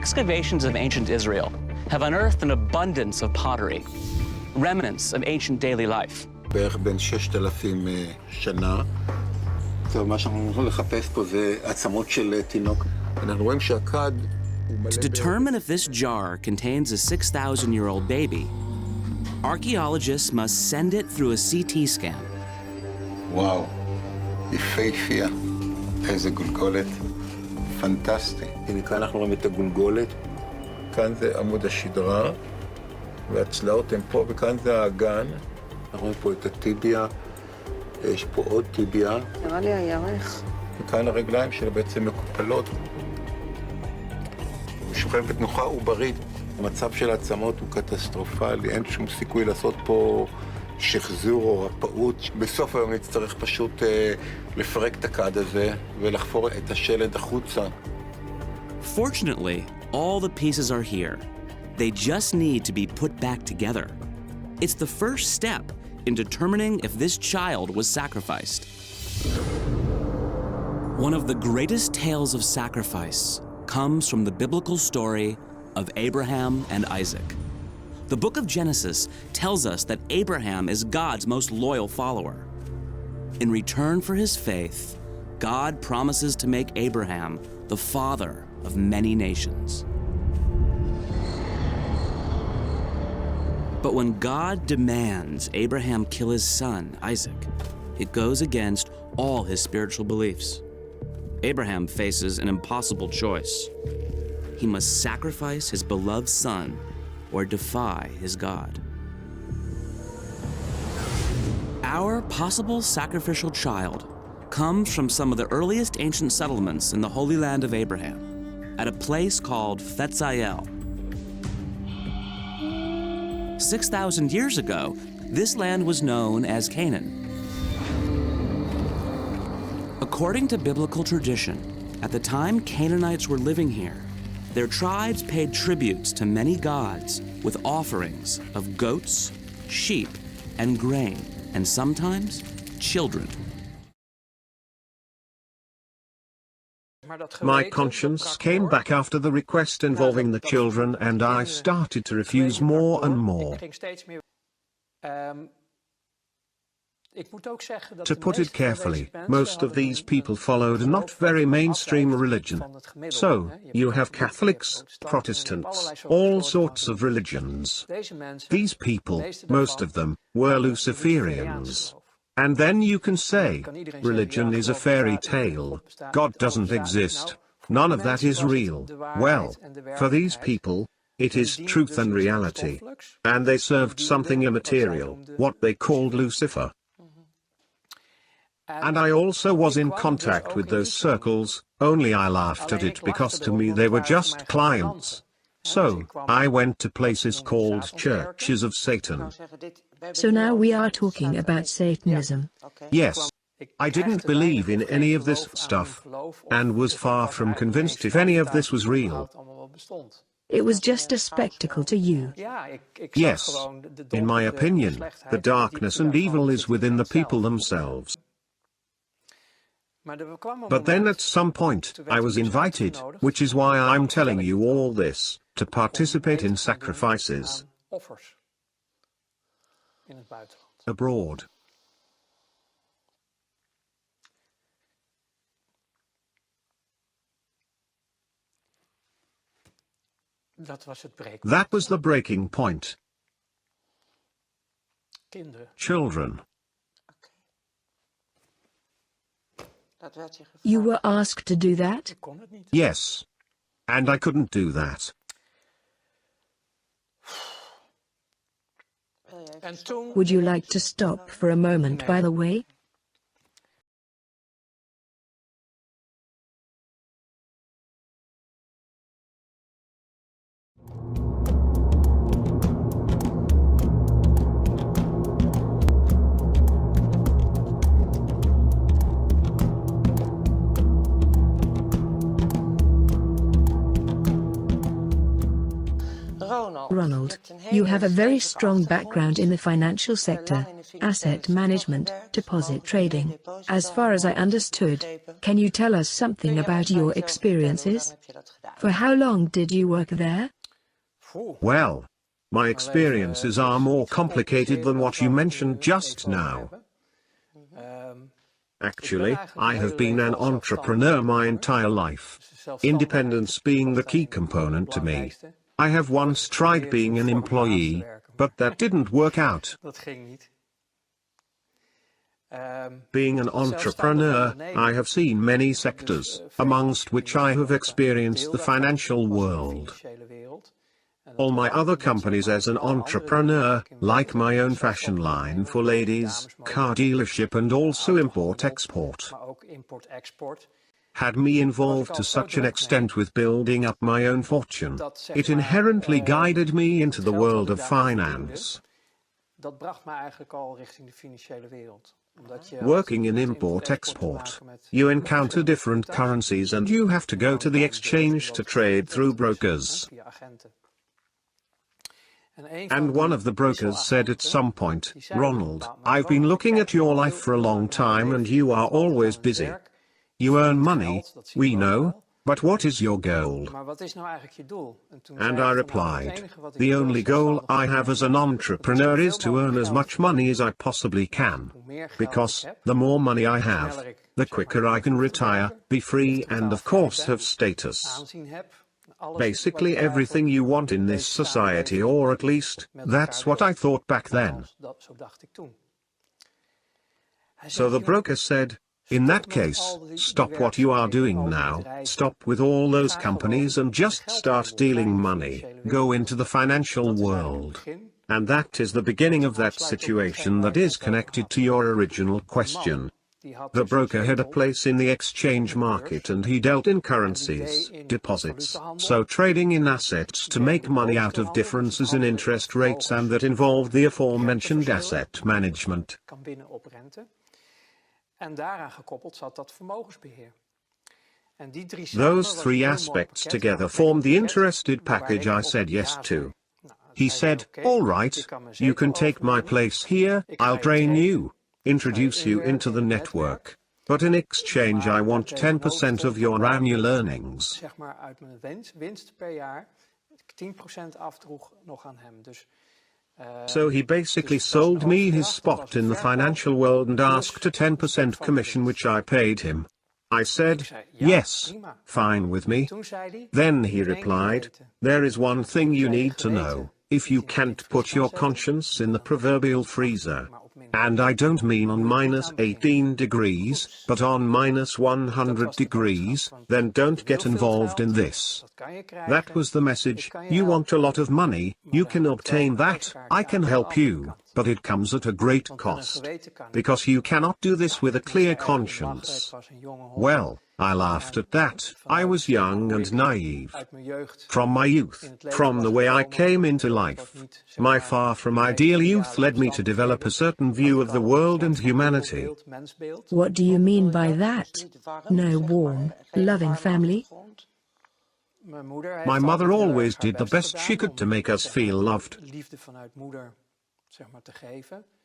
excavations of ancient Israel have unearthed an abundance of pottery, remnants of ancient daily life. בערך בין 6,000 שנה. מה שאנחנו הולכים לחפש פה זה עצמות של תינוק. אנחנו רואים שהכד... To determine if this jar contains a 6,000-year-old baby, archaeologists must send it through a CT scan. וואו, יפהפייה. איזה גולגולת. פנטסטי. הנה כאן אנחנו רואים את הגולגולת. כאן זה עמוד השדרה, והצלעות הן פה, וכאן זה האגן. אנחנו רואים פה את הטיביה, יש פה עוד טיביה. נראה לי הירך. וכאן הרגליים שלה בעצם מקופלות. משוכן בתנוחה עוברית. המצב של העצמות הוא קטסטרופלי, אין שום סיכוי לעשות פה שחזור או רפאות. בסוף היום נצטרך פשוט לפרק את הכד הזה ולחפור את השלד החוצה. Fortunately, all the pieces are here. They just need to be put back together. It's the first step in determining if this child was sacrificed. One of the greatest tales of sacrifice comes from the biblical story of Abraham and Isaac. The book of Genesis tells us that Abraham is God's most loyal follower. In return for his faith, God promises to make Abraham the father of many nations. But when God demands Abraham kill his son, Isaac, it goes against all his spiritual beliefs. Abraham faces an impossible choice. He must sacrifice his beloved son or defy his God. Our possible sacrificial child comes from some of the earliest ancient settlements in the Holy Land of Abraham, at a place called Fetzael. 6,000 years ago, this land was known as Canaan. According to biblical tradition, at the time Canaanites were living here, their tribes paid tributes to many gods with offerings of goats, sheep, and grain, and sometimes children. My conscience came back after the request involving the children, and I started to refuse more and more. To put it carefully, most of these people followed a not very mainstream religion. So, you have Catholics, Protestants, all sorts of religions. These people, most of them, were Luciferians. And then you can say, religion is a fairy tale. God doesn't exist. None of that is real. Well, for these people, it is truth and reality. And they served something immaterial, what they called Lucifer. And I also was in contact with those circles, only I laughed at it because to me they were just clients. So, I went to places called churches of Satan. So now we are talking about Satanism. Yes. I didn't believe in any of this stuff, and was far from convinced if any of this was real. It was just a spectacle to you. Yes. In my opinion, the darkness and evil is within the people themselves. But then at some point, I was invited, which is why I'm telling you all this, to participate in sacrifices abroad. That was the breaking point. Children. You were asked to do that? Yes. And I couldn't do that. Would you like to stop for a moment, by the way? Ronald, You have a very strong background in the financial sector, asset management, deposit trading. As far as I understood, can you tell us something about your experiences? For how long did you work there? Well, my experiences are more complicated than what you mentioned just now. Actually, I have been an entrepreneur my entire life. Independence being the key component to me. I have once tried being an employee, but that didn't work out. Being an entrepreneur, I have seen many sectors, amongst which I have experienced the financial world. All my other companies as an entrepreneur, like my own fashion line for ladies, car dealership and also import-export, had me involved to such an extent with building up my own fortune. It inherently guided me into the world of finance. Working in import-export, you encounter different currencies and you have to go to the exchange to trade through brokers. And one of the brokers said at some point, "Ronald, I've been looking at your life for a long time and you are always busy. You earn money, we know, but what is your goal?" And I replied, "The only goal I have as an entrepreneur is to earn as much money as I possibly can. Because, the more money I have, the quicker I can retire, be free and of course have status. Basically everything you want in this society, or at least, that's what I thought back then." So the broker said, "In that case, stop what you are doing now, stop with all those companies and just start dealing money, go into the financial world." And that is the beginning of that situation that is connected to your original question. The broker had a place in the exchange market and he dealt in currencies, deposits, so trading in assets to make money out of differences in interest rates, and that involved the aforementioned asset management. Those three aspects together formed the interested package I said yes to. He said, "All right, you can take my place here, I'll train you, introduce you into the network. But in exchange I want 10% of your annual earnings." So he basically sold me his spot in the financial world and asked a 10% commission, which I paid him. I said, "Yes, fine with me." Then he replied, "There is one thing you need to know. If you can't put your conscience in the proverbial freezer, and I don't mean on -18 degrees, but on -100 degrees, then don't get involved in this." That was the message. You want a lot of money, you can obtain that, I can help you, but it comes at a great cost. Because you cannot do this with a clear conscience. Well, I laughed at that. I was young and naive. From my youth, from the way I came into life, my far from ideal youth led me to develop a certain view of the world and humanity. What do you mean by that? No warm, loving family? My mother always did the best she could to make us feel loved.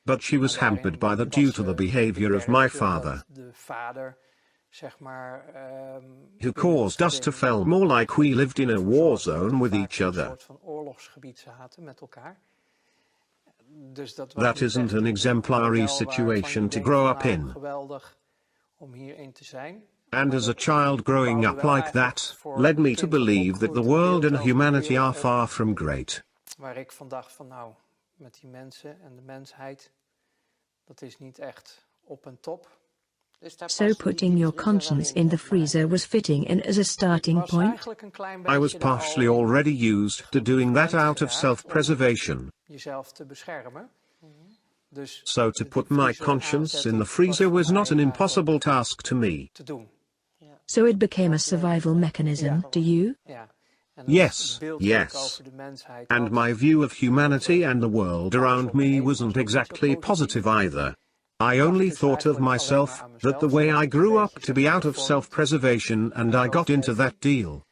But she was hampered by that due to the behavior of my father, who caused us to feel more like we lived in a war zone with each other. That isn't an exemplary situation to grow up in. And as a child growing up like that, led me to believe that the world and humanity are far from great. So putting your conscience in the freezer was fitting in as a starting point? I was partially already used to doing that out of self-preservation. So to put my conscience in the freezer was not an impossible task to me. So it became a survival mechanism to you? Yes, yes. And my view of humanity and the world around me wasn't exactly positive either. I only thought of myself, that the way I grew up to be out of self-preservation, and I got into that deal.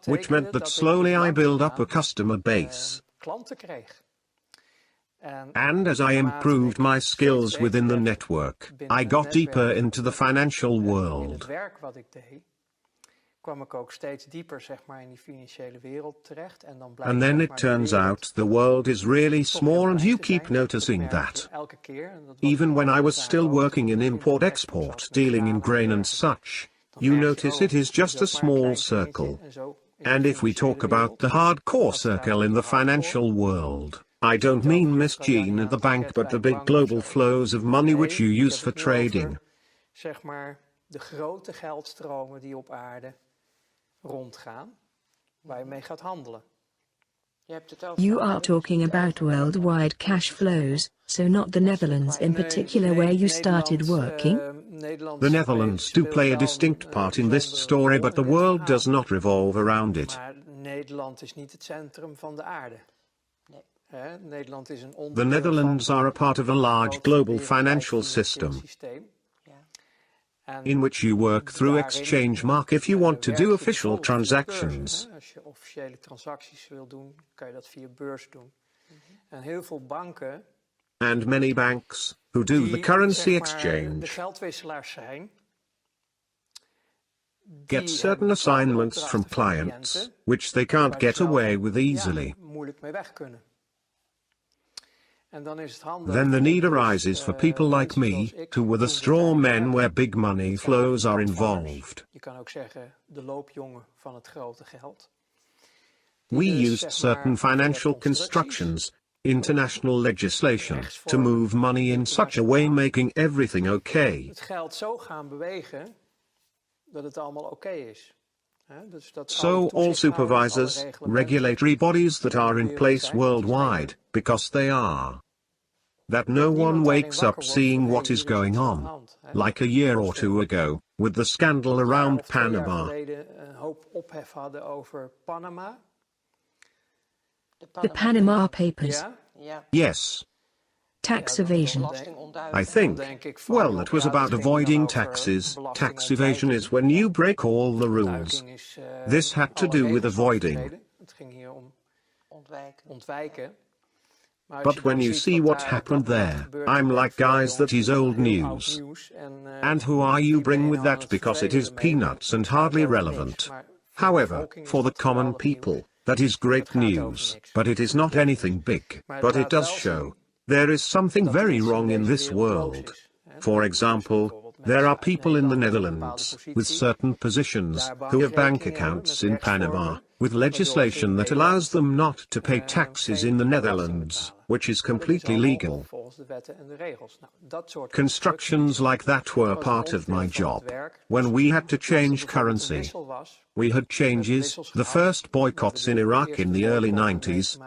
which meant that slowly I built up a customer base. And as I improved my skills within the network, I got deeper into the financial world. And then it turns out the world is really small, and you keep noticing that. Even when I was still working in import-export, dealing in grain and such, you notice it is just a small circle. And if we talk about the hardcore circle in the financial world, I don't mean Miss Jean at the bank, but the big global flows of money which you use for trading. De grote geldstromen die op aarde rondgaan, waar je mee gaat handelen. You are talking about worldwide cash flows, so not the Netherlands in particular where you started working? The Netherlands do play a distinct part in this story, but the world does not revolve around it. Maar Nederland is niet het centrum van de aarde. Nederland is een onderdeel The Netherlands are a part of a large global financial system, in which you work through exchange mark if you want to do official transactions. Als je officiële transacties wil doen, kan je dat via beurs doen. En heel veel banken, and many banks, who do the currency de exchange, geldwisselaars zijn, get certain assignments from clients, which they can't get away with easily. moeilijk mee weg kunnen. Then the need arises for people like me, who were the straw men where big money flows are involved. Je kan ook zeggen de loopjongen van het grote geld. We used certain financial constructions, international legislation, to move money in such a way making everything okay. Het geld zo gaan bewegen dat het allemaal oké is. So all supervisors, regulatory bodies that are in place worldwide, because they are. That no one wakes up seeing what is going on, like a year or two ago, with the scandal around Panama. The Panama Papers. Yes. Tax evasion. I think, well, it was about avoiding taxes. Tax evasion is when you break all the rules. This had to do with avoiding. But when you see what happened there, I'm like, guys, that is old news. And who are you bring with that, because it is peanuts and hardly relevant. However, for the common people, that is great news, but it is not anything big, but it does show there is something very wrong in this world. For example, there are people in the Netherlands, with certain positions, who have bank accounts in Panama, with legislation that allows them not to pay taxes in the Netherlands, which is completely legal. Constructions like that were part of my job. When we had to change currency, we had changes, the first boycotts in Iraq in the early 90s.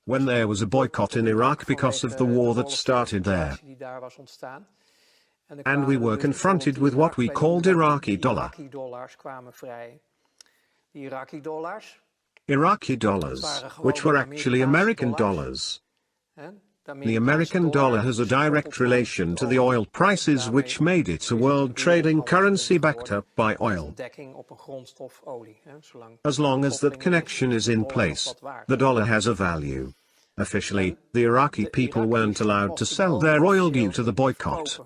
When there was a boycott in Iraq because of the war that started there. And we were confronted with what we called Iraqi dollar. Iraqi dollars, which were actually American dollars. The American dollar has a direct relation to the oil prices, which made it a world trading currency backed up by oil. As long as that connection is in place, the dollar has a value. Officially, the Iraqi people weren't allowed to sell their oil due to the boycott.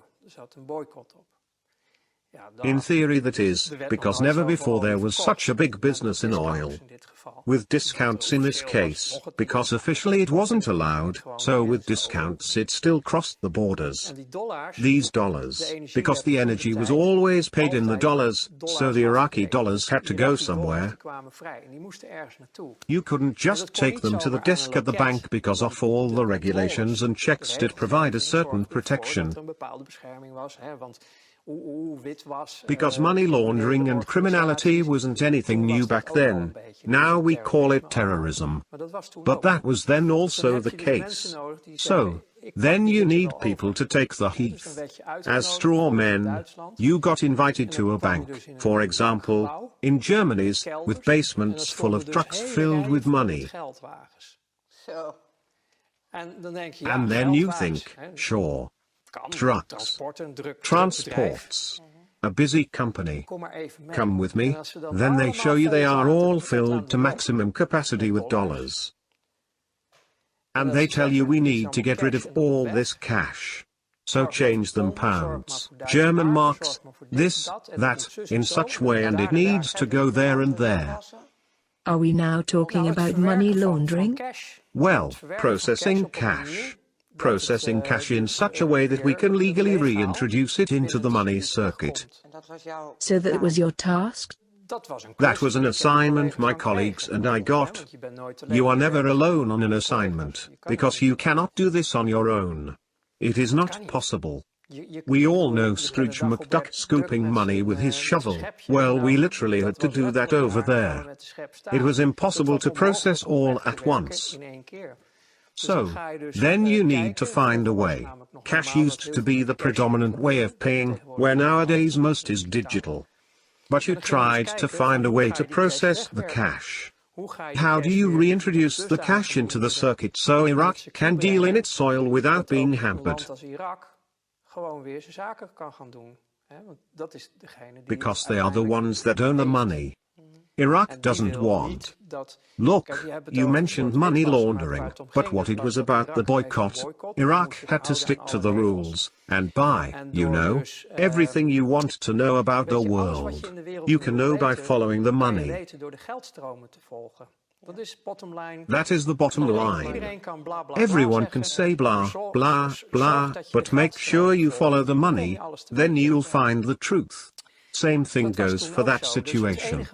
In theory, that is, because never before there was such a big business in oil. With discounts in this case, because officially it wasn't allowed, so with discounts it still crossed the borders. These dollars, because the energy was always paid in the dollars, so the Iraqi dollars had to go somewhere. You couldn't just take them to the desk at the bank because of all the regulations and checks did provide a certain protection. Because money laundering and criminality wasn't anything new back then. Now we call it terrorism. But that was then also the case. So, then you need people to take the heat. As straw men, you got invited to a bank, for example, in Germany's, with basements full of trucks filled with money. And then you think, sure. trucks, transports, a busy company. Come with me, then they show you they are all filled to maximum capacity with dollars. And they tell you we need to get rid of all this cash. So change them pounds, German marks, this, that, in such way, and it needs to go there and there. Are we now talking about money laundering? Well, processing cash. Processing cash in such a way that we can legally reintroduce it into the money circuit. So that was your task? That was an assignment my colleagues and I got. You are never alone on an assignment, because you cannot do this on your own. It is not possible. We all know Scrooge McDuck scooping money with his shovel. Well, we literally had to do that over there. It was impossible to process all at once. So, then you need to find a way. Cash used to be the predominant way of paying, where nowadays most is digital. But you tried to find a way to process the cash. How do you reintroduce the cash into the circuit so Iraq can deal in its soil without being hampered? Because they are the ones that own the money. Iraq doesn't want. Look, you mentioned money laundering, but what it was about the boycott, Iraq had to stick to the rules, and buy, you know, everything you want to know about the world. You can know by following the money. That is the bottom line. Everyone can say blah, blah, blah, but make sure you follow the money, then you'll find the truth. Same thing goes for that situation.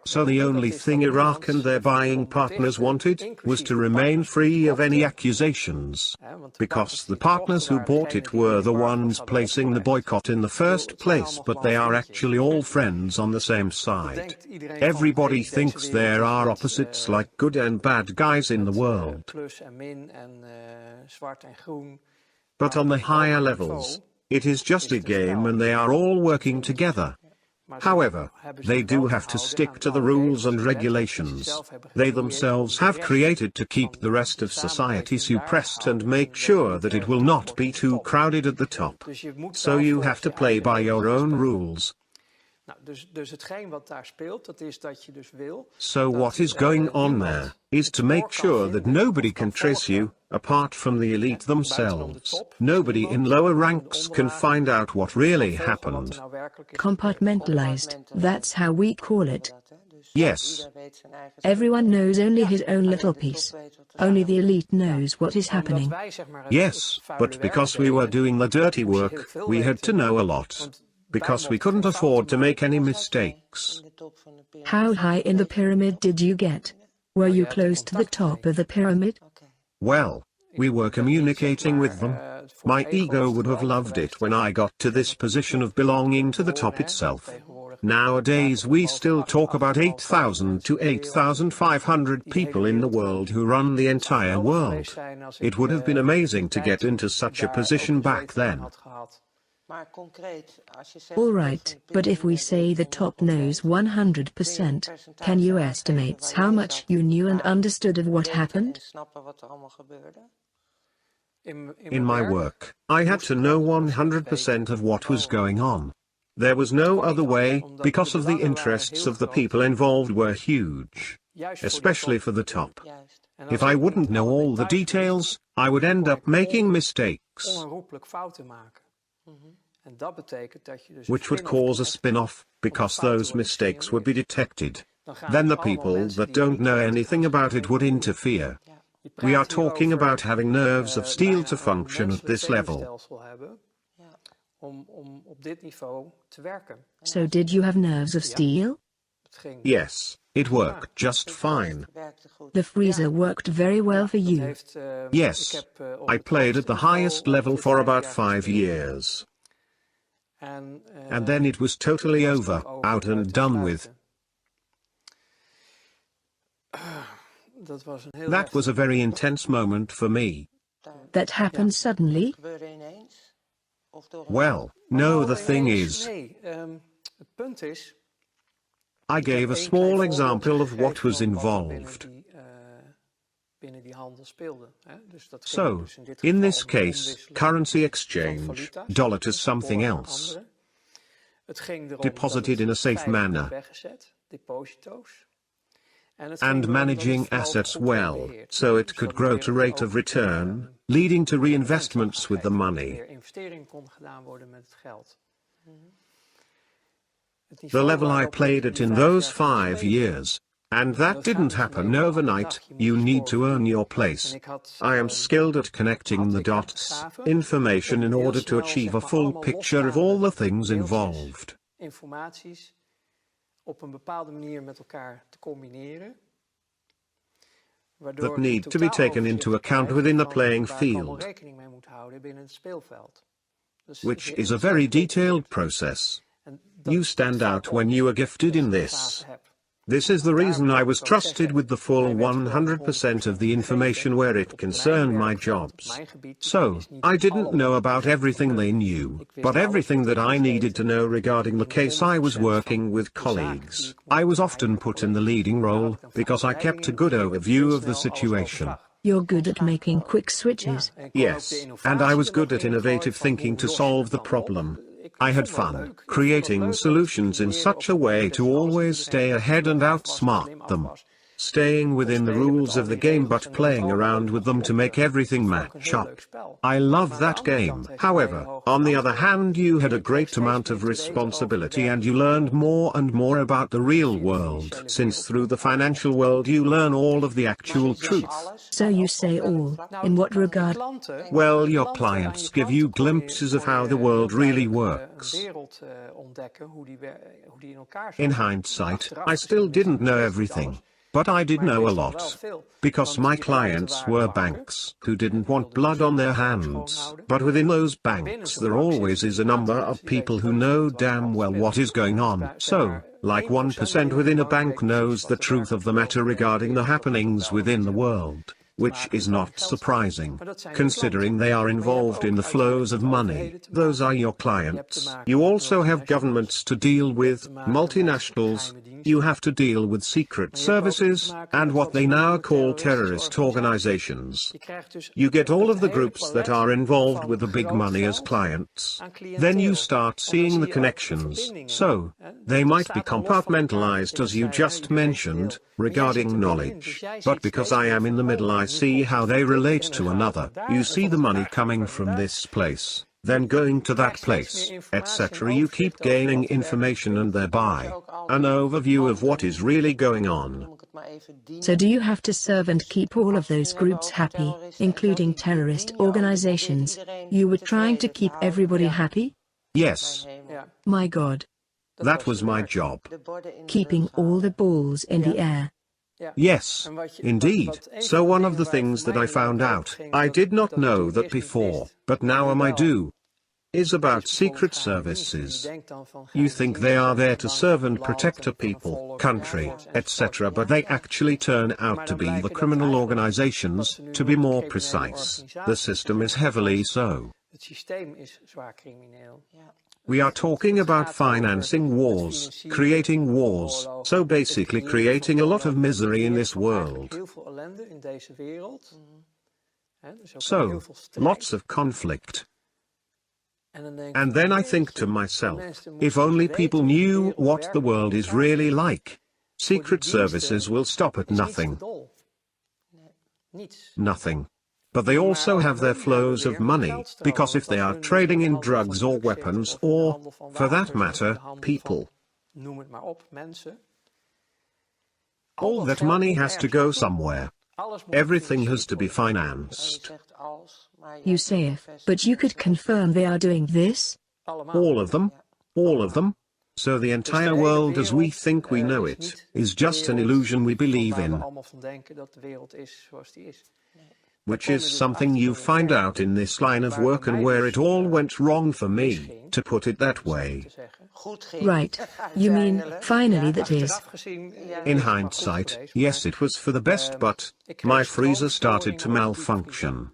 So the only thing Iraq and their buying partners wanted was to remain free of any accusations. Because the partners who bought it were the ones placing the boycott in the first place, but they are actually all friends on the same side. Everybody thinks there are opposites like good and bad guys in the world. But on the higher levels, it is just a game and they are all working together. However, they do have to stick to the rules and regulations they themselves have created to keep the rest of society suppressed and make sure that it will not be too crowded at the top. So you have to play by your own rules. So what is going on there is to make sure that nobody can trace you, apart from the elite themselves. Nobody in lower ranks can find out what really happened. Compartmentalized, that's how we call it. Yes. Everyone knows only his own little piece. Only the elite knows what is happening. Yes, but because we were doing the dirty work, we had to know a lot. Because we couldn't afford to make any mistakes. How high in the pyramid did you get? Were you close to the top of the pyramid? Well, we were communicating with them. My ego would have loved it when I got to this position of belonging to the top itself. Nowadays we still talk about 8,000 to 8,500 people in the world who run the entire world. It would have been amazing to get into such a position back then. All right, but if we say the top knows 100%, can you estimate how much you knew and understood of what happened? In my work, I had to know 100% of what was going on. There was no other way, because of the interests of the people involved were huge. Especially for the top. If I wouldn't know all the details, I would end up making mistakes. Which would cause a spin-off, because those mistakes would be detected. Then the people that don't know anything about it would interfere. We are talking about having nerves of steel to function at this level. So did you have nerves of steel? Yes, it worked just fine. The freezer worked very well for you. Yes, I played at the highest level for about 5 years. And then it was totally over, out and done with. That was a very intense moment for me. That happened suddenly? Well, no, the thing is, I gave a small example of what was involved. So, in this case, currency exchange, dollar to something else, deposited in a safe manner, and managing assets well, so it could grow to rate of return, leading to reinvestments with the money. The level I played at in those 5 years. And that didn't happen overnight, you need to earn your place. I am skilled at connecting the dots, information in order to achieve a full picture of all the things involved. That need to be taken into account within the playing field, which is a very detailed process. You stand out when you are gifted in this. This is the reason I was trusted with the full 100% of the information where it concerned my jobs. So, I didn't know about everything they knew, but everything that I needed to know regarding the case I was working with colleagues. I was often put in the leading role, because I kept a good overview of the situation. You're good at making quick switches. Yes, and I was good at innovative thinking to solve the problem. I had fun creating solutions in such a way to always stay ahead and outsmart them. Staying within the rules of the game but playing around with them to make everything match up. I love that game. However, on the other hand, you had a great amount of responsibility and you learned more and more about the real world, since through the financial world you learn all of the actual truth. So you say all, in what regard? Well, your clients give you glimpses of how the world really works. In hindsight, I still didn't know everything. But I did know a lot. Because my clients were banks who didn't want blood on their hands. But within those banks there always is a number of people who know damn well what is going on. So, like 1% within a bank knows the truth of the matter regarding the happenings within the world. Which is not surprising, considering they are involved in the flows of money. Those are your clients. You also have governments to deal with, multinationals. You have to deal with secret services, and what they now call terrorist organizations. You get all of the groups that are involved with the big money as clients. Then you start seeing the connections. So, they might be compartmentalized as you just mentioned, regarding knowledge. But because I am in the middle, I see how they relate to another. You see the money coming from this place, then going to that place, etc. You keep gaining information and thereby an overview of what is really going on. So do you have to serve and keep all of those groups happy, including terrorist organizations? You were trying to keep everybody happy? Yes. My God. That was my job. Keeping all the balls in the air. Yes, indeed. So one of the things that I found out, I did not know that before, but now I do, is about secret services. You think they are there to serve and protect a people, country, etc., but they actually turn out to be the criminal organizations, to be more precise. The system is heavily so. We are talking about financing wars, creating wars, so basically creating a lot of misery in this world. So, lots of conflict. And then I think to myself, if only people knew what the world is really like. Secret services will stop at nothing. Nothing. But they also have their flows of money, because if they are trading in drugs or weapons or, for that matter, people, all that money has to go somewhere. Everything has to be financed. You say if, but you could confirm they are doing this? All of them? All of them? So the entire world as we think we know it, is just an illusion we believe in. Which is something you find out in this line of work and where it all went wrong for me, to put it that way. Right. You mean, finally that is. In hindsight, yes, it was for the best, but my freezer started to malfunction.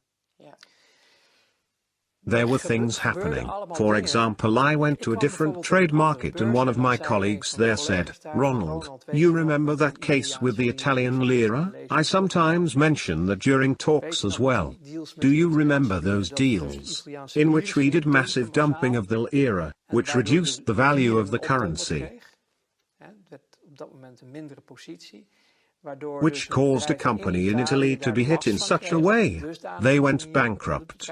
There were things happening. For example, I went to a different trade market and one of my colleagues there said, "Ronald, you remember that case with the Italian lira? I sometimes mention that during talks as well. Do you remember those deals, in which we did massive dumping of the lira, which reduced the value of the currency? Which caused a company in Italy to be hit in such a way. They went bankrupt.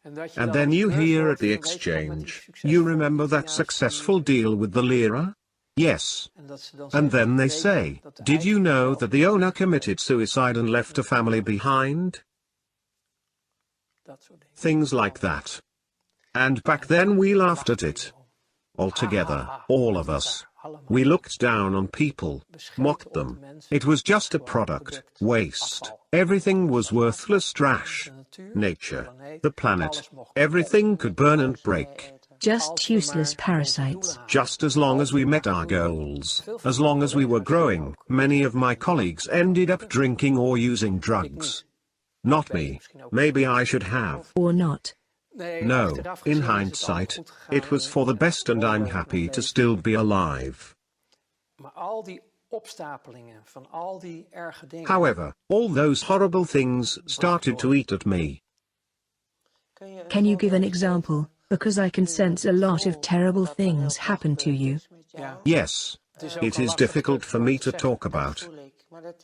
And then you hear at the exchange, you remember that successful deal with the lira? Yes. And then they say, did you know that the owner committed suicide and left a family behind? Things like that. And back then we laughed at it. Altogether, all of us. We looked down on people, mocked them. It was just a product, waste. Everything was worthless trash. Nature, the planet, everything could burn and break. Just useless parasites. Just as long as we met our goals, as long as we were growing, many of my colleagues ended up drinking or using drugs. Not me. Maybe I should have. Or not. No, in hindsight, it was for the best and I'm happy to still be alive. However, all those horrible things started to eat at me. Can you give an example? Because I can sense a lot of terrible things happen to you. Yes. It is difficult for me to talk about.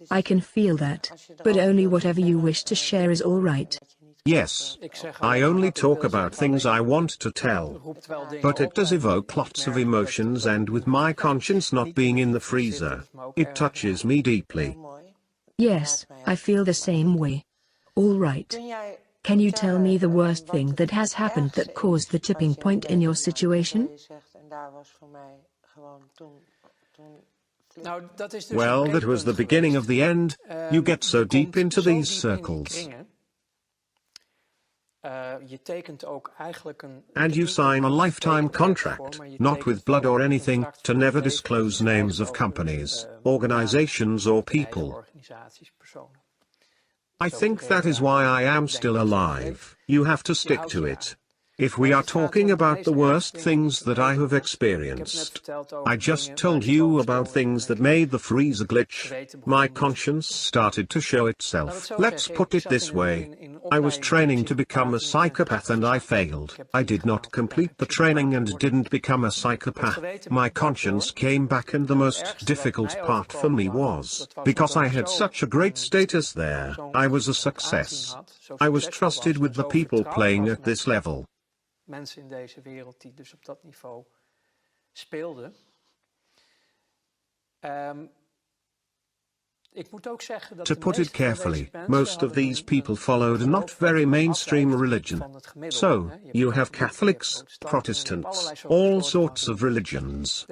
I can feel that, but only whatever you wish to share is all right. Yes. I only talk about things I want to tell. But it does evoke lots of emotions, and with my conscience not being in the freezer, it touches me deeply. Yes, I feel the same way. All right. Can you tell me the worst thing that has happened that caused the tipping point in your situation? Well, that was the beginning of the end. You get so deep into these circles. And you sign a lifetime contract, not with blood or anything, to never disclose names of companies, organizations or people. I think that is why I am still alive. You have to stick to it. If we are talking about the worst things that I have experienced, I just told you about things that made the freezer glitch. My conscience started to show itself. Let's put it this way. I was training to become a psychopath and I failed. I did not complete the training and didn't become a psychopath. My conscience came back, and the most difficult part for me was, because I had such a great status there, I was a success. I was trusted with the people playing at this level. Mensen in deze wereld die dus op dat niveau speelden. To put it carefully, most of these people followed a not very mainstream religion. So, you have Catholics, Protestants, all sorts of religions.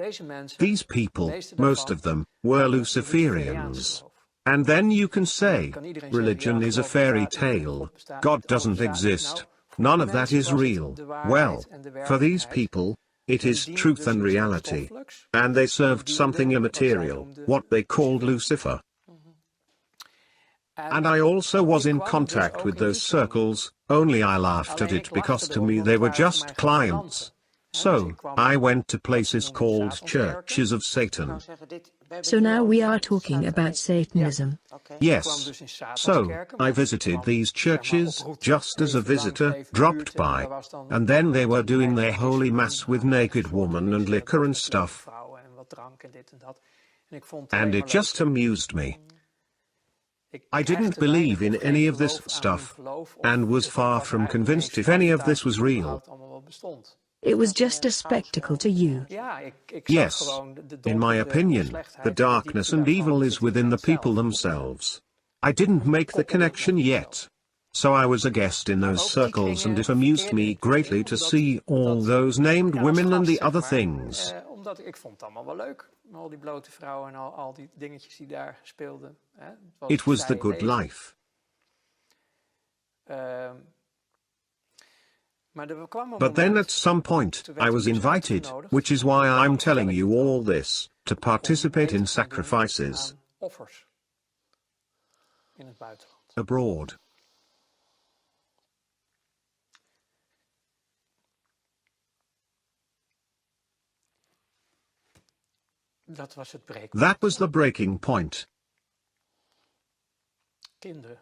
These people, most of them, were Luciferians. And then you can say, religion is a fairy tale, God doesn't exist. None of that is real. Well, for these people, it is truth and reality. And they served something immaterial, what they called Lucifer. And I also was in contact with those circles, only I laughed at it because to me they were just clients. So, I went to places called Churches of Satan. So now we are talking about Satanism. Yes. So, I visited these churches, just as a visitor, dropped by. And then they were doing their holy mass with naked women and liquor and stuff. And it just amused me. I didn't believe in any of this stuff, and was far from convinced if any of this was real. It was just a spectacle to you. Yes. In my opinion, the darkness and evil is within the people themselves. I didn't make the connection yet. So I was a guest in those circles, and it amused me greatly to see all those named women and the other things. It was the good life. But then at some point, I was invited, which is why I'm telling you all this, to participate in sacrifices abroad. That was the breaking point.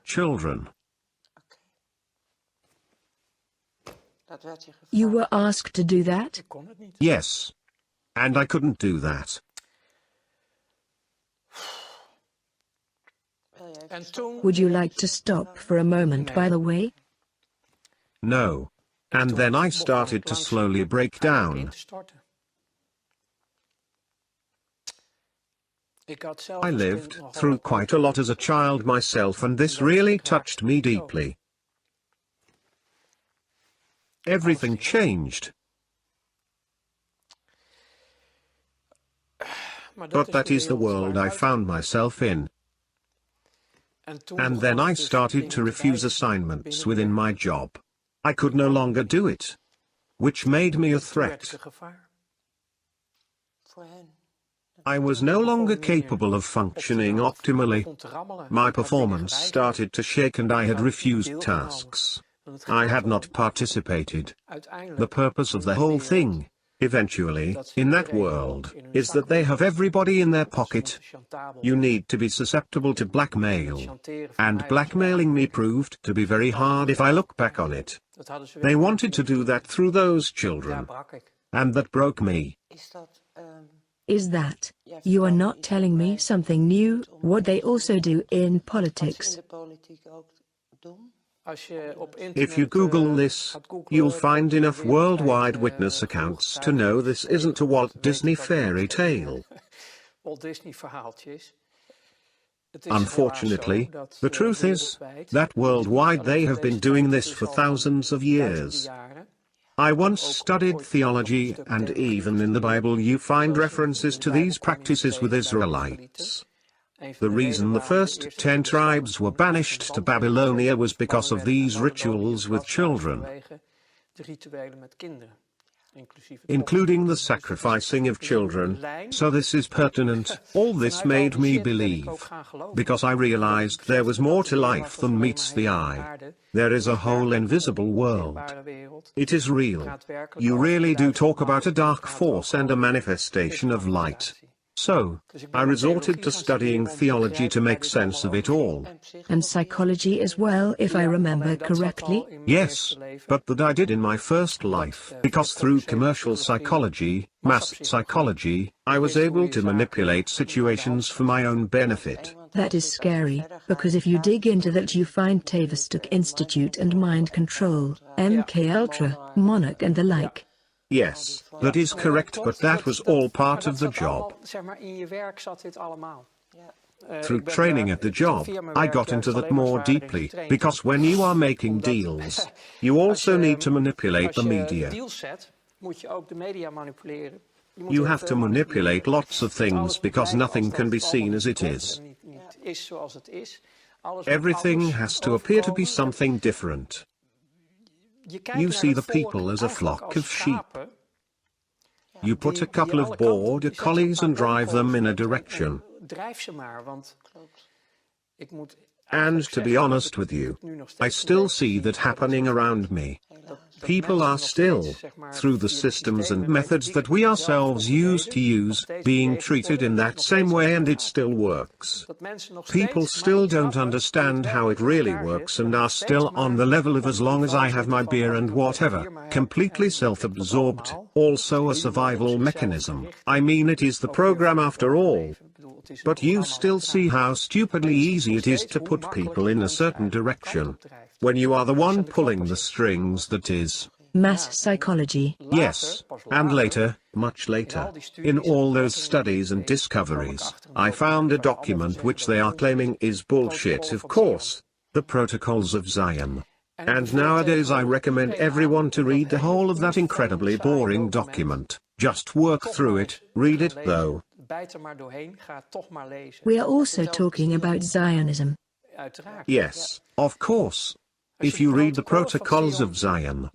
Children. You were asked to do that? Yes. And I couldn't do that. Would you like to stop for a moment, by the way? No. And then I started to slowly break down. I lived through quite a lot as a child myself, and this really touched me deeply. Everything changed. But that is the world I found myself in. And then I started to refuse assignments within my job. I could no longer do it, which made me a threat. I was no longer capable of functioning optimally. My performance started to shake and I had refused tasks. I had not participated. The purpose of the whole thing, eventually, in that world, is that they have everybody in their pocket. You need to be susceptible to blackmail. And blackmailing me proved to be very hard if I look back on it. They wanted to do that through those children. And that broke me. Is that, you are not telling me something new, what they also do in politics? If you Google this, you'll find enough worldwide witness accounts to know this isn't a Walt Disney fairy tale. Unfortunately, the truth is that worldwide they have been doing this for thousands of years. I once studied theology, and even in the Bible you find references to these practices with Israelites. The reason the first 10 tribes were banished to Babylonia was because of these rituals with children, including the sacrificing of children. So this is pertinent. All this made me believe, because I realized there was more to life than meets the eye. There is a whole invisible world. It is real. You really do talk about a dark force and a manifestation of light. So, I resorted to studying theology to make sense of it all. And psychology as well, if I remember correctly? Yes, but that I did in my first life, because through commercial psychology, mass psychology, I was able to manipulate situations for my own benefit. That is scary, because if you dig into that you find Tavistock Institute and mind control, MK Ultra, Monarch and the like. Yes, that is correct, but that was all part of the job. Through training at the job, I got into that more deeply, because when you are making deals, you also need to manipulate the media. You have to manipulate lots of things because nothing can be seen as it is. Everything has to appear to be something different. You see the people as a flock of sheep. You put a couple of border collies and drive them in a direction. And to be honest with you, I still see that happening around me. People are still, through the systems and methods that we ourselves used to use, being treated in that same way, and it still works. People still don't understand how it really works and are still on the level of as long as I have my beer and whatever, completely self-absorbed, also a survival mechanism. I mean, it is the program after all. But you still see how stupidly easy it is to put people in a certain direction, when you are the one pulling the strings. That is mass psychology. Yes, and later, much later, in all those studies and discoveries, I found a document which they are claiming is bullshit, of course, the Protocols of Zion. And nowadays I recommend everyone to read the whole of that incredibly boring document. Just work through it, read it though. We are also talking about Zionism. Yes, of course. If you read the Protocols of Zion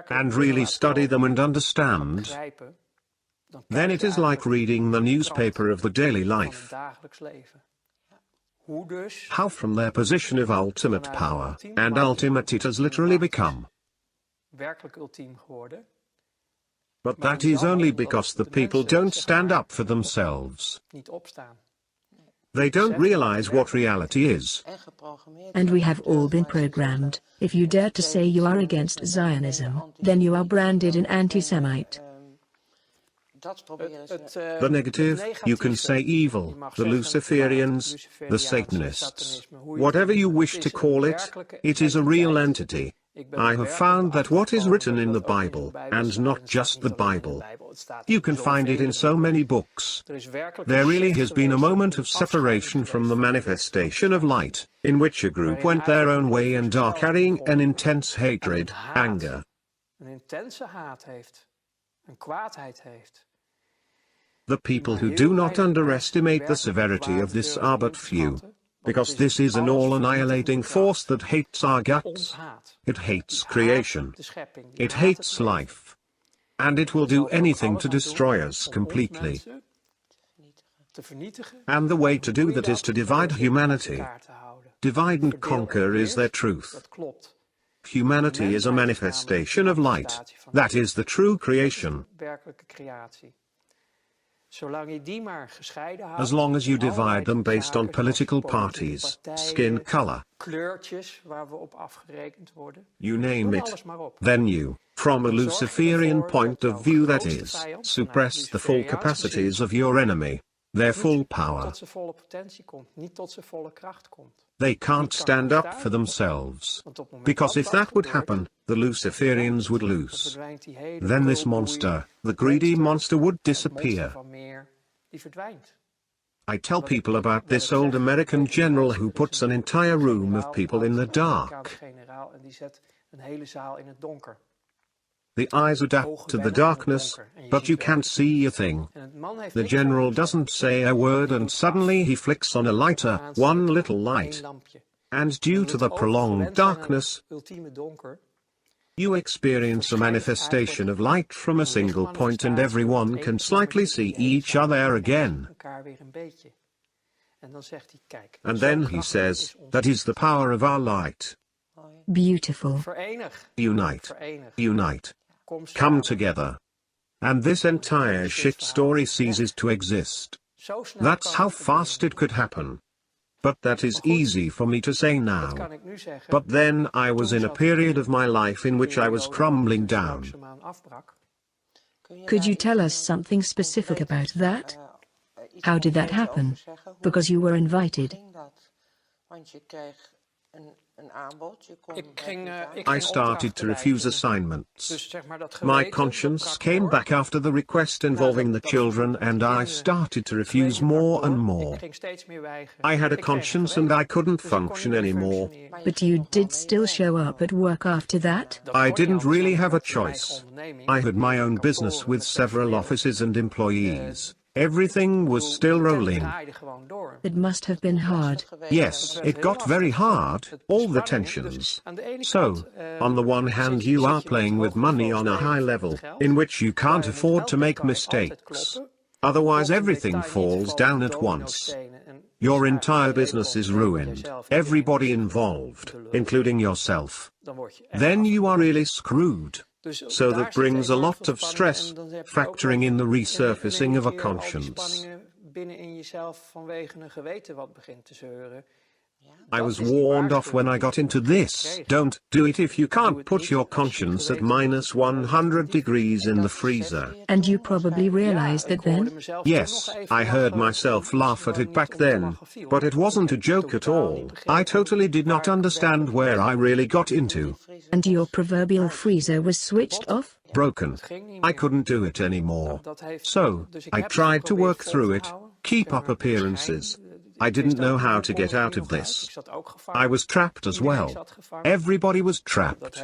and really study them and understand, then it is like reading the newspaper of the daily life. How from their position of ultimate power, and ultimate it has literally become, But that is only because the people don't stand up for themselves. They don't realize what reality is. And we have all been programmed. If you dare to say you are against Zionism, then you are branded an anti-Semite. The negative, you can say evil, the Luciferians, the Satanists, whatever you wish to call it, it is a real entity. I have found that what is written in the Bible, and not just the Bible, you can find it in so many books. There really has been a moment of separation from the manifestation of light, in which a group went their own way and are carrying an intense hatred, anger. The people who do not underestimate the severity of this are but few. Because this is an all-annihilating force that hates our guts. It hates creation. It hates life. And it will do anything to destroy us completely. And the way to do that is to divide humanity. Divide and conquer is their truth. Humanity is a manifestation of light. That is the true creation. As long as you divide them based on political parties, skin color, you name it, then you, from a Luciferian point of view that is, suppress the full capacities of your enemy, their full power. They can't stand up for themselves. Because if that would happen, the Luciferians would lose. Then this monster, the greedy monster, would disappear. I tell people about this old American general who puts an entire room of people in the dark. The eyes adapt to the darkness, but you can't see a thing. The general doesn't say a word and suddenly he flicks on a lighter, one little light. And due to the prolonged darkness, you experience a manifestation of light from a single point and everyone can slightly see each other again. And then he says, that is the power of our light. Beautiful. Unite. Unite. Come together. And this entire shit story ceases to exist. That's how fast it could happen. But that is easy for me to say now. But then I was in a period of my life in which I was crumbling down. Could you tell us something specific about that? How did that happen? Because you were invited. I started to refuse assignments. My conscience came back after the request involving the children and I started to refuse more and more. I had a conscience and I couldn't function anymore. But you did still show up at work after that? I didn't really have a choice. I had my own business with several offices and employees. Everything was still rolling. It must have been hard. Yes, it got very hard, all the tensions. So, on the one hand you are playing with money on a high level, in which you can't afford to make mistakes. Otherwise everything falls down at once. Your entire business is ruined, everybody involved, including yourself. Then you are really screwed. So that brings a lot of stress, factoring in the resurfacing of a conscience. I was warned off when I got into this. Don't do it if you can't put your conscience at minus 100 degrees in the freezer. And you probably realized that then? Yes, I heard myself laugh at it back then, but it wasn't a joke at all. I totally did not understand where I really got into. And your proverbial freezer was switched off? Broken. I couldn't do it anymore. So, I tried to work through it, keep up appearances. I didn't know how to get out of this. I was trapped as well. Everybody was trapped.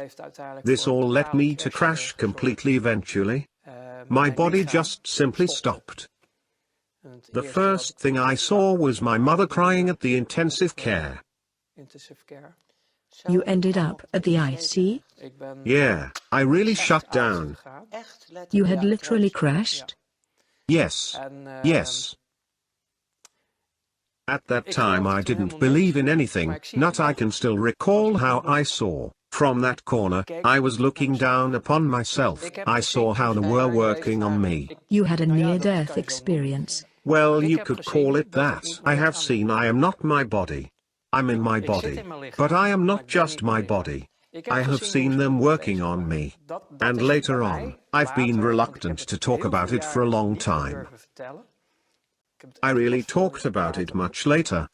This all led me to crash completely eventually. My body just simply stopped. The first thing I saw was my mother crying at the intensive care. You ended up at the IC? Yeah, I really shut down. You had literally crashed? Yes. Yes. At that time I didn't believe in anything, not I can still recall how I saw From that corner, I was looking down upon myself. I saw how they were working on me. You had a near-death experience. Well, you could call it that. I have seen I am not my body. I'm in my body. But I am not just my body. I have seen them working on me. And later on, I've been reluctant to talk about it for a long time. I really talked about it much later.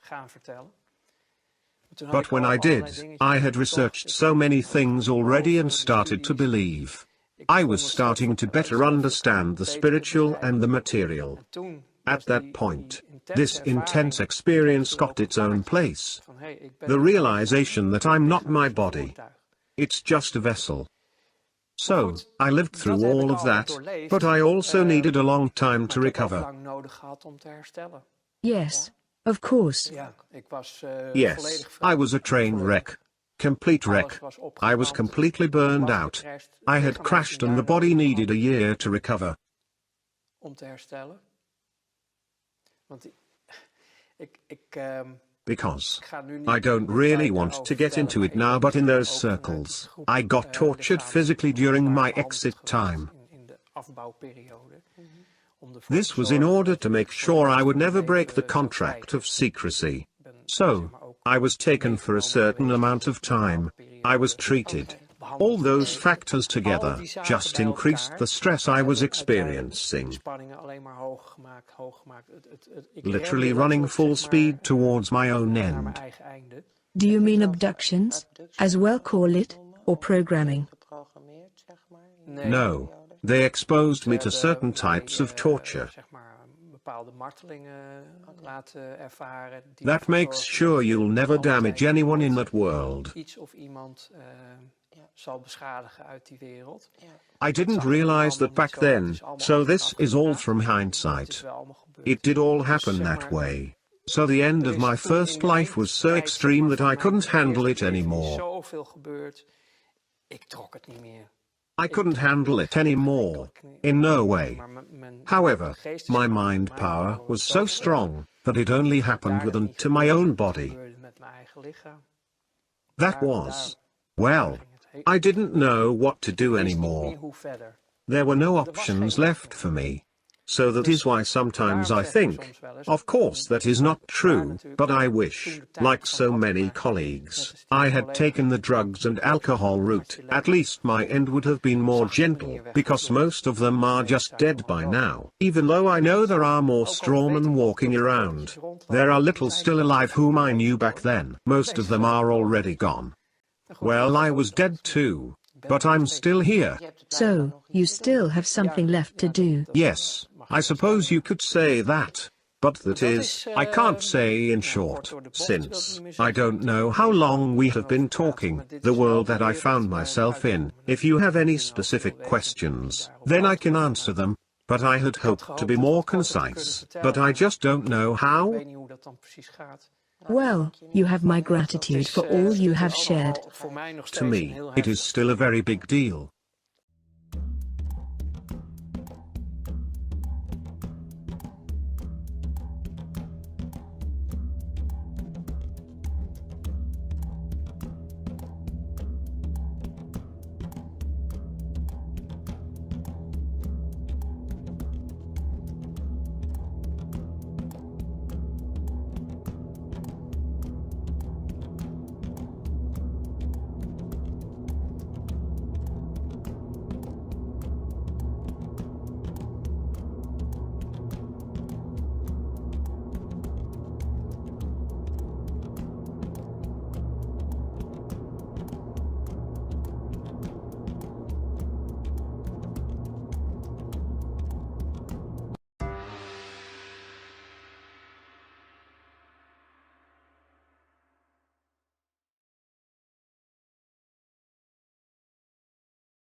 But when I did, I had researched so many things already and started to believe. I was starting to better understand the spiritual and the material. At that point, this intense experience got its own place. The realization that I'm not my body. It's just a vessel. So, I lived through all of that, but I also needed a long time to recover. Yes, of course. Yes, I was a train wreck. Complete wreck. I was completely burned out. I had crashed and the body needed a year to recover. Because I don't really want to get into it now, but in those circles, I got tortured physically during my exit time. This was in order to make sure I would never break the contract of secrecy. So, I was taken for a certain amount of time. I was treated. All those factors together just increased the stress I was experiencing. Literally running full speed towards my own end. Do you mean abductions, as well call it, or programming? No, they exposed me to certain types of torture. That makes sure you'll never damage anyone in that world. I didn't realize that back then, so this is all from hindsight. It did all happen that way. So the end of my first life was so extreme that I couldn't handle it anymore. I couldn't handle it anymore, in no way. However, my mind power was so strong that it only happened within to my own body. That was, well, I didn't know what to do anymore. There were no options left for me. So that is why sometimes I think, of course that is not true, but I wish, like so many colleagues, I had taken the drugs and alcohol route. At least my end would have been more gentle, because most of them are just dead by now. Even though I know there are more strawmen walking around, there are little still alive whom I knew back then. Most of them are already gone. Well, I was dead too, but I'm still here. So, you still have something left to do. Yes, I suppose you could say that. But that is, I can't say in short, since I don't know how long we have been talking, the world that I found myself in. If you have any specific questions, then I can answer them, but I had hoped to be more concise, but I just don't know how. Well, you have my gratitude for all you have shared. To me, it is still a very big deal.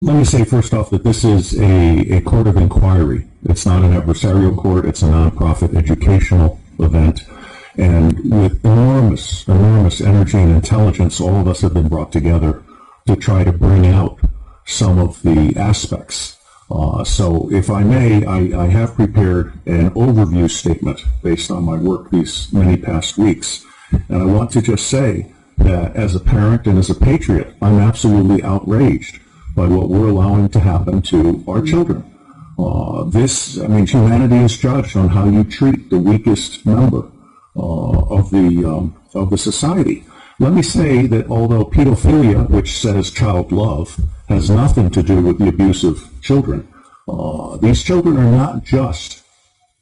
Let me say first off that this is a court of inquiry. It's not an adversarial court. It's a nonprofit educational event. And with enormous energy and intelligence, all of us have been brought together to try to bring out some of the aspects. So if I may, I have prepared an overview statement based on my work these many past weeks. And I want to just say that as a parent and as a patriot, I'm absolutely outraged by what we're allowing to happen to our children. Humanity is judged on how you treat the weakest member of the society. Let me say that although pedophilia, which says child love, has nothing to do with the abuse of children, these children are not just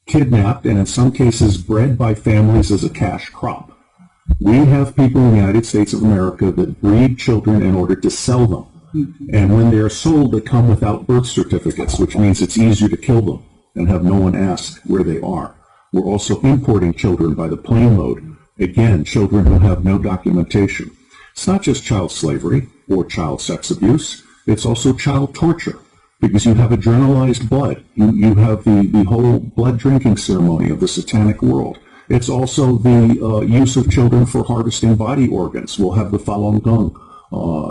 kidnapped and in some cases bred by families as a cash crop. We have people in the United States of America that breed children in order to sell them. And when they're sold, they come without birth certificates, which means it's easier to kill them and have no one ask where they are. We're also importing children by the plane load. Again, children who have no documentation. It's not just child slavery or child sex abuse. It's also child torture, because you have adrenalized blood. You have the whole blood drinking ceremony of the satanic world. It's also the use of children for harvesting body organs. We'll have the Falun Gong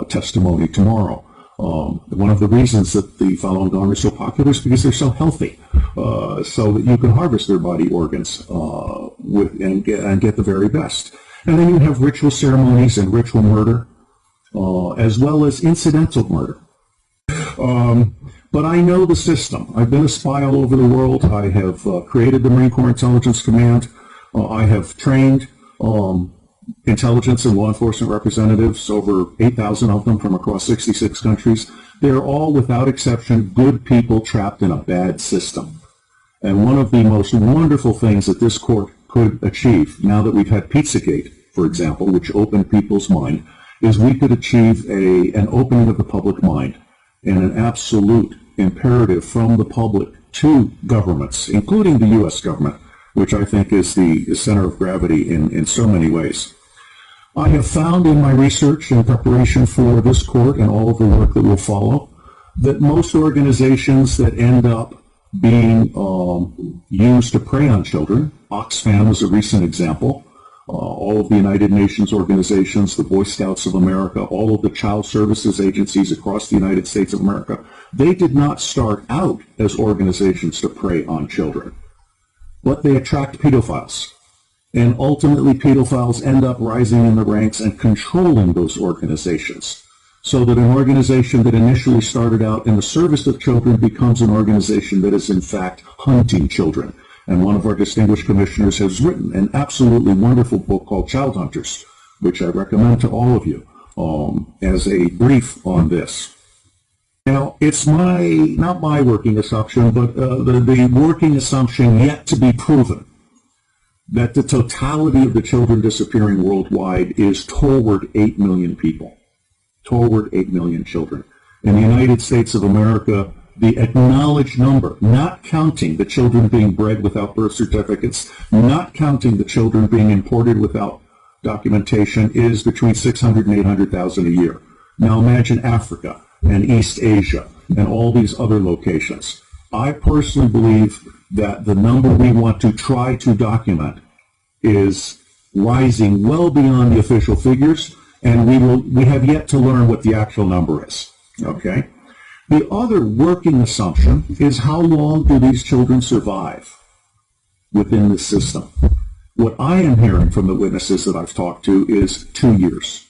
testimony tomorrow. One of the reasons that the Falun Gong are so popular is because they're so healthy, so that you can harvest their body organs and get the very best. And then you have ritual ceremonies and ritual murder, as well as incidental murder. But I know the system. I've been a spy all over the world. I have created the Marine Corps Intelligence Command. I have trained intelligence and law enforcement representatives, over 8,000 of them from across 66 countries. They're all, without exception, good people trapped in a bad system. And one of the most wonderful things that this court could achieve, now that we've had Pizzagate, for example, which opened people's mind, is we could achieve an opening of the public mind and an absolute imperative from the public to governments, including the U.S. government, which I think is the center of gravity in so many ways. I have found in my research in preparation for this court and all of the work that will follow that most organizations that end up being used to prey on children, Oxfam is a recent example, all of the United Nations organizations, the Boy Scouts of America, all of the child services agencies across the United States of America, they did not start out as organizations to prey on children, but they attract pedophiles. And ultimately, pedophiles end up rising in the ranks and controlling those organizations, so that an organization that initially started out in the service of children becomes an organization that is in fact hunting children. And one of our distinguished commissioners has written an absolutely wonderful book called Child Hunters, which I recommend to all of you as a brief on this. Now, it's not my working assumption, but the working assumption yet to be proven, that the totality of the children disappearing worldwide is toward 8 million people, toward 8 million children. In the United States of America, the acknowledged number, not counting the children being bred without birth certificates, not counting the children being imported without documentation, is between 600 and 800,000 a year. Now imagine Africa and East Asia and all these other locations. I personally believe that the number we want to try to document is rising well beyond the official figures, and we have yet to learn what the actual number is. Okay? The other working assumption is, how long do these children survive within the system? What I am hearing from the witnesses that I've talked to is 2 years.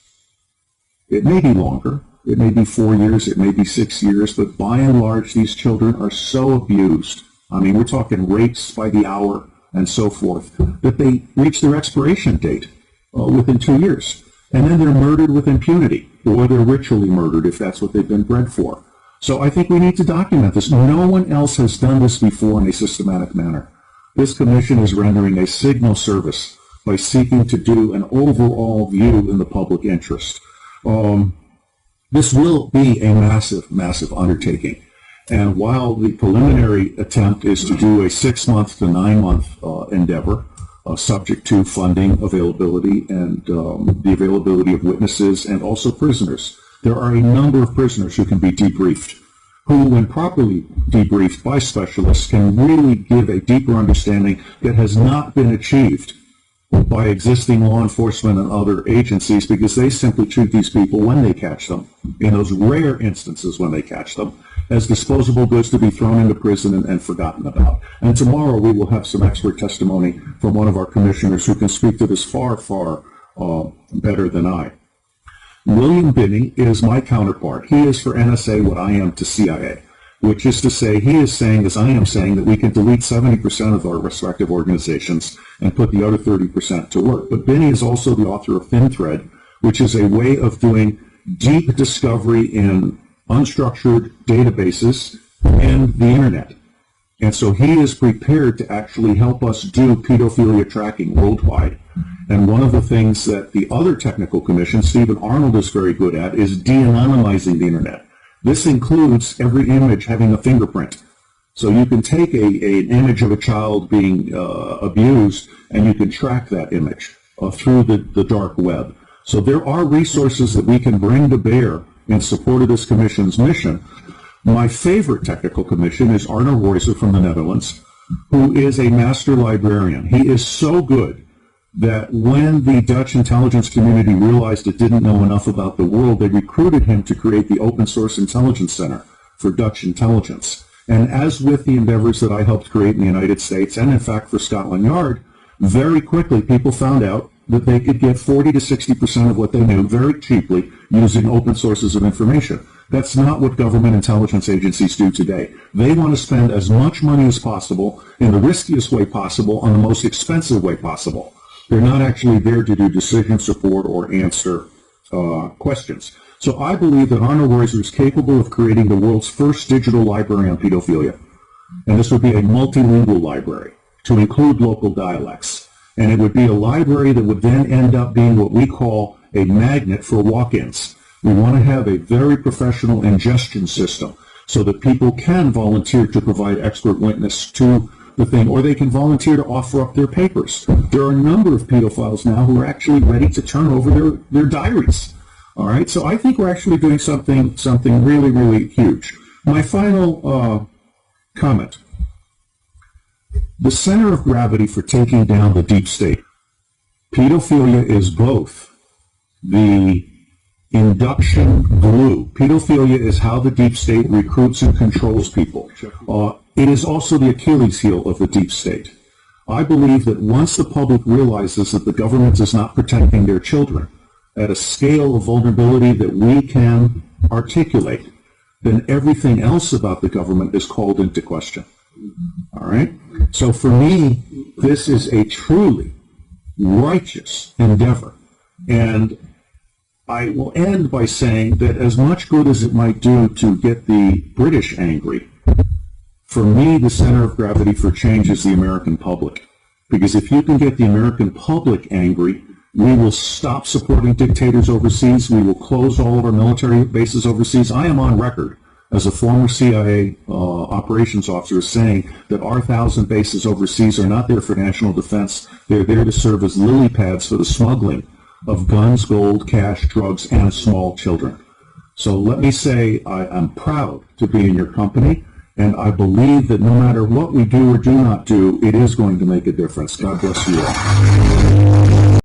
It may be longer. It may be 4 years. It may be 6 years. But by and large, these children are so abused. I mean, we're talking rapes by the hour and so forth, that they reach their expiration date within 2 years. And then they're murdered with impunity, or they're ritually murdered if that's what they've been bred for. So I think we need to document this. No one else has done this before in a systematic manner. This commission is rendering a signal service by seeking to do an overall view in the public interest. This will be a massive, massive undertaking. And while the preliminary attempt is to do a 6-month to 9-month endeavor, subject to funding availability and the availability of witnesses and also prisoners, there are a number of prisoners who can be debriefed, who, when properly debriefed by specialists, can really give a deeper understanding that has not been achieved by existing law enforcement and other agencies, because they simply treat these people, when they catch them, in those rare instances when they catch them, as disposable goods to be thrown into prison and forgotten about. And tomorrow we will have some expert testimony from one of our commissioners who can speak to this far, far better than I. William Binney is my counterpart. He is for NSA what I am to CIA, which is to say, he is saying, as I am saying, that we can delete 70% of our respective organizations and put the other 30% to work. But Binney is also the author of ThinThread, which is a way of doing deep discovery in unstructured databases and the internet. And so he is prepared to actually help us do pedophilia tracking worldwide. And one of the things that the other technical commission, Stephen Arnold, is very good at is de-anonymizing the internet. This includes every image having a fingerprint. So you can take an image of a child being abused, and you can track that image through the dark web. So there are resources that we can bring to bear in support of this commission's mission. My favorite technical commission is Arno Reuser from the Netherlands, who is a master librarian. He is so good that when the Dutch intelligence community realized it didn't know enough about the world, they recruited him to create the Open Source Intelligence Center for Dutch intelligence. And as with the endeavors that I helped create in the United States, and in fact for Scotland Yard, very quickly people found out that they could get 40 to 60% of what they knew very cheaply using open sources of information. That's not what government intelligence agencies do today. They want to spend as much money as possible in the riskiest way possible on the most expensive way possible. They're not actually there to do decision support or answer questions. So I believe that Arno Reuser is capable of creating the world's first digital library on pedophilia. And this would be a multilingual library to include local dialects. And it would be a library that would then end up being what we call a magnet for walk-ins. We want to have a very professional ingestion system so that people can volunteer to provide expert witness to the thing, or they can volunteer to offer up their papers. There are a number of pedophiles now who are actually ready to turn over their diaries. All right, so I think we're actually doing something really, really huge. My final comment. The center of gravity for taking down the deep state. Pedophilia is both the induction glue. Pedophilia is how the deep state recruits and controls people. It is also the Achilles heel of the deep state. I believe that once the public realizes that the government is not protecting their children at a scale of vulnerability that we can articulate, then everything else about the government is called into question. All right? So for me, this is a truly righteous endeavor. And I will end by saying that as much good as it might do to get the British angry, for me, the center of gravity for change is the American public. Because if you can get the American public angry, we will stop supporting dictators overseas. We will close all of our military bases overseas. I am on record as a former CIA operations officer saying that our 1,000 bases overseas are not there for national defense. They're there to serve as lily pads for the smuggling of guns, gold, cash, drugs, and small children. So let me say I am proud to be in your company, and I believe that no matter what we do or do not do, it is going to make a difference. God bless you all.